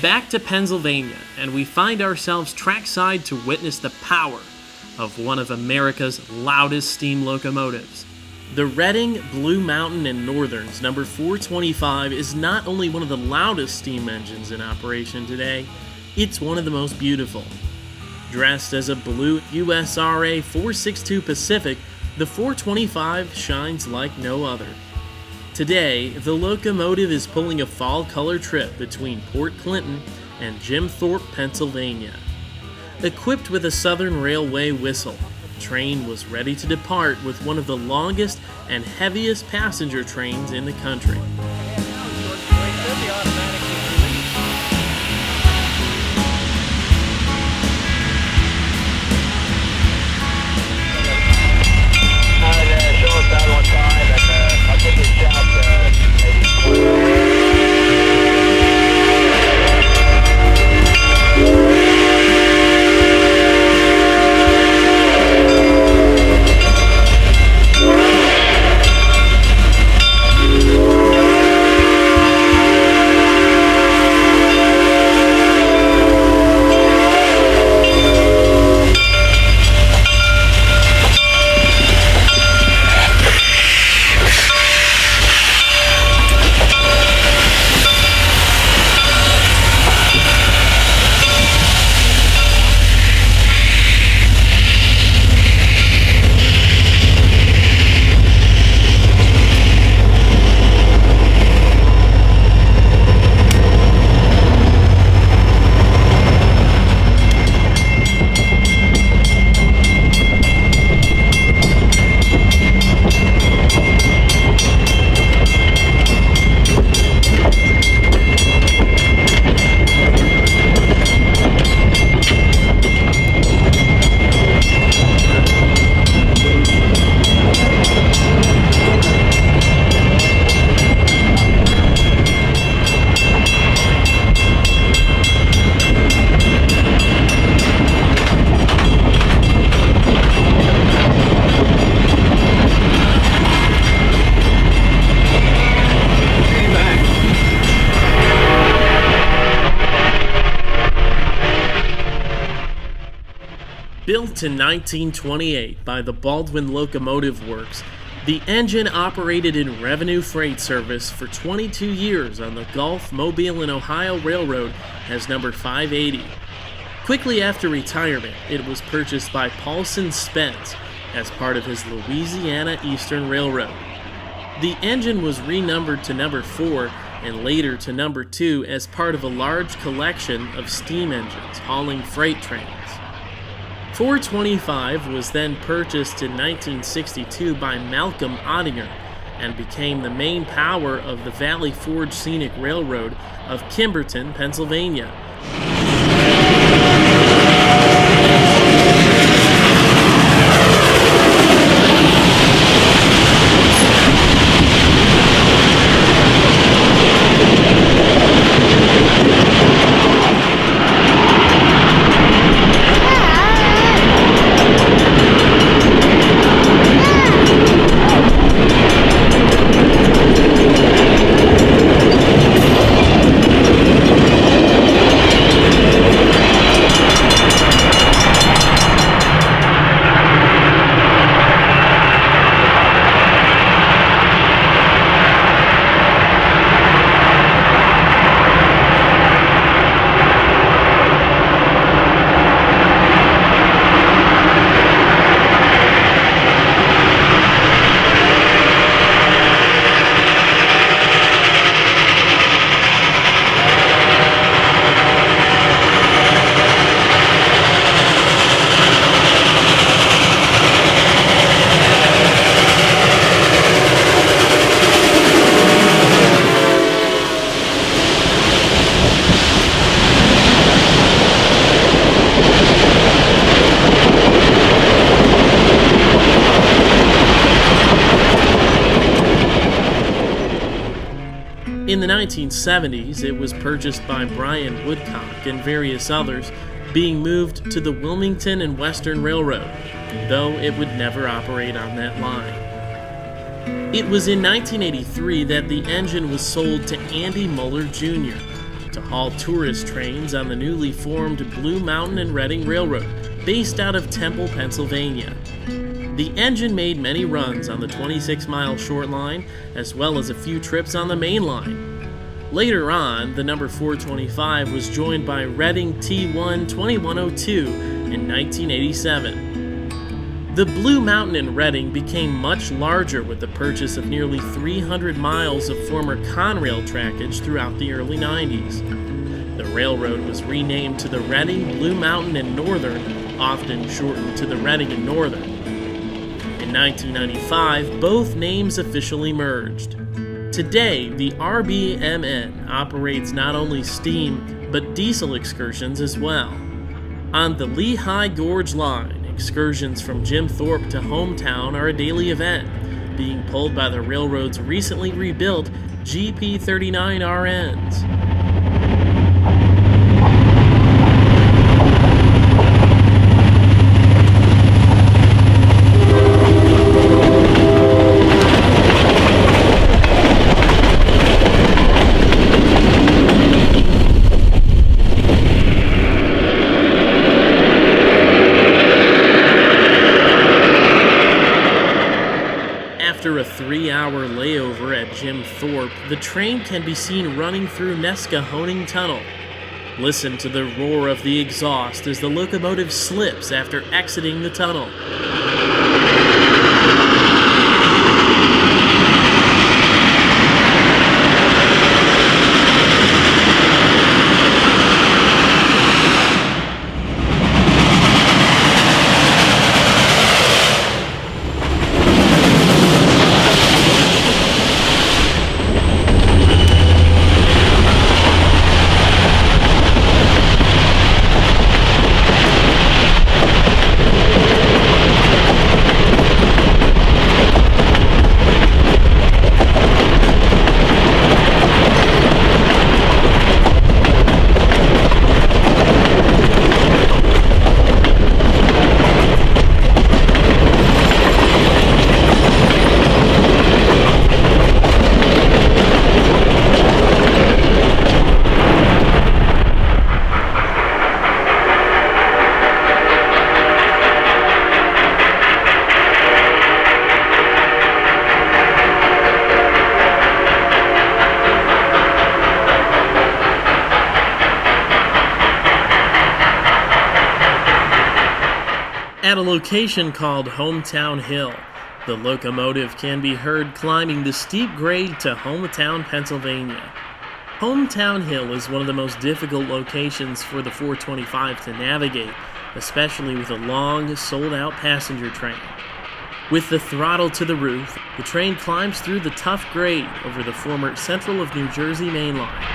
back to Pennsylvania, and we find ourselves trackside to witness the power of one of America's loudest steam locomotives. The Reading, Blue Mountain, and Northern's number 425 is not only one of the loudest steam engines in operation today, it's one of the most beautiful. Dressed as a blue USRA 462 Pacific, the 425 shines like no other. Today, the locomotive is pulling a fall color trip between Port Clinton and Jim Thorpe, Pennsylvania. Equipped with a Southern Railway whistle, the train was ready to depart with one of the longest and heaviest passenger trains in the country. Built in 1928 by the Baldwin Locomotive Works, the engine operated in revenue freight service for 22 years on the Gulf, Mobile, and Ohio Railroad as number 580. Quickly after retirement, it was purchased by Paulson Spence as part of his Louisiana Eastern Railroad. The engine was renumbered to number 4 and later to number 2 as part of a large collection of steam engines hauling freight trains. 425 was then purchased in 1962 by Malcolm Ottinger and became the main power of the Valley Forge Scenic Railroad of Kimberton, Pennsylvania. In the 1970s, it was purchased by Brian Woodcock and various others, being moved to the Wilmington and Western Railroad, though it would never operate on that line. It was in 1983 that the engine was sold to Andy Muller Jr., to haul tourist trains on the newly formed Blue Mountain and Reading Railroad, based out of Temple, Pennsylvania. The engine made many runs on the 26-mile short line, as well as a few trips on the main line. Later on, the number 425 was joined by Reading T1 2102 in 1987. The Blue Mountain in Reading became much larger with the purchase of nearly 300 miles of former Conrail trackage throughout the early 90s. The railroad was renamed to the Reading, Blue Mountain, and Northern, often shortened to the Reading and Northern. In 1995, both names officially merged. Today, the RBMN operates not only steam, but diesel excursions as well. On the Lehigh Gorge Line, excursions from Jim Thorpe to Hometown are a daily event, being pulled by the railroad's recently rebuilt GP39RNs. After a 3-hour layover at Jim Thorpe, the train can be seen running through Nescahoning Tunnel. Listen to the roar of the exhaust as the locomotive slips after exiting the tunnel. At a location called Hometown Hill, the locomotive can be heard climbing the steep grade to Hometown, Pennsylvania. Hometown Hill is one of the most difficult locations for the 425 to navigate, especially with a long, sold-out passenger train. With the throttle to the roof, the train climbs through the tough grade over the former Central of New Jersey main line.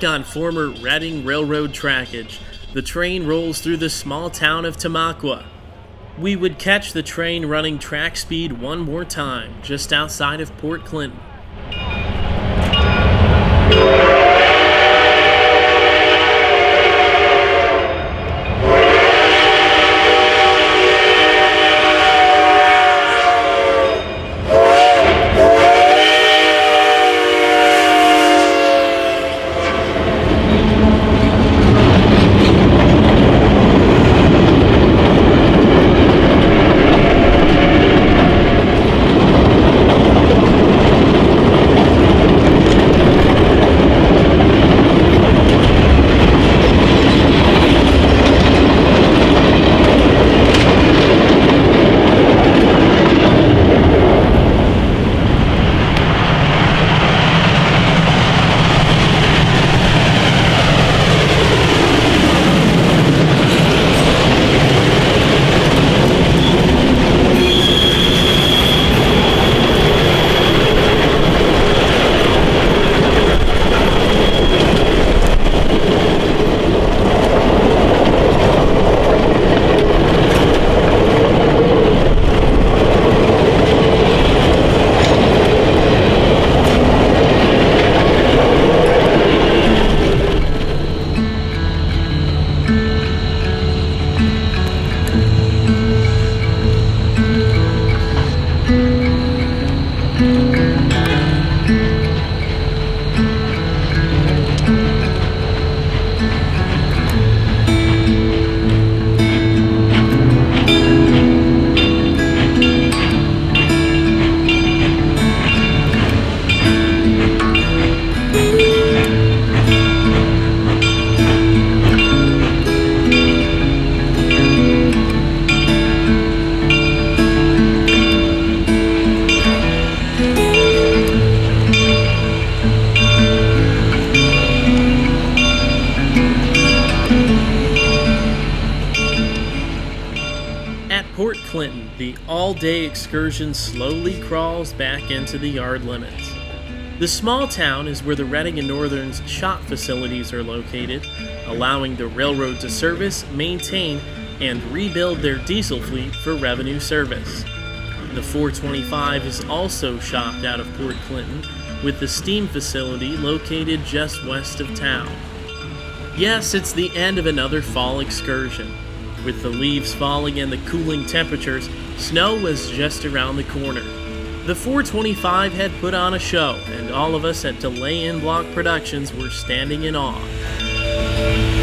Back on former Reading Railroad trackage, the train rolls through the small town of TAMAQUA. We would catch the train running track speed one more time, just outside of Port Clinton. Port Clinton, the all-day excursion slowly crawls back into the yard limits. The small town is where the Reading and Northern's shop facilities are located, allowing the railroad to service, maintain, and rebuild their diesel fleet for revenue service. The 425 is also shopped out of Port Clinton, with the steam facility located just west of town. Yes, it's the end of another fall excursion. With the leaves falling and the cooling temperatures, snow was just around the corner. The 425 had put on a show, and all of us at Delay in Block Productions were standing in awe.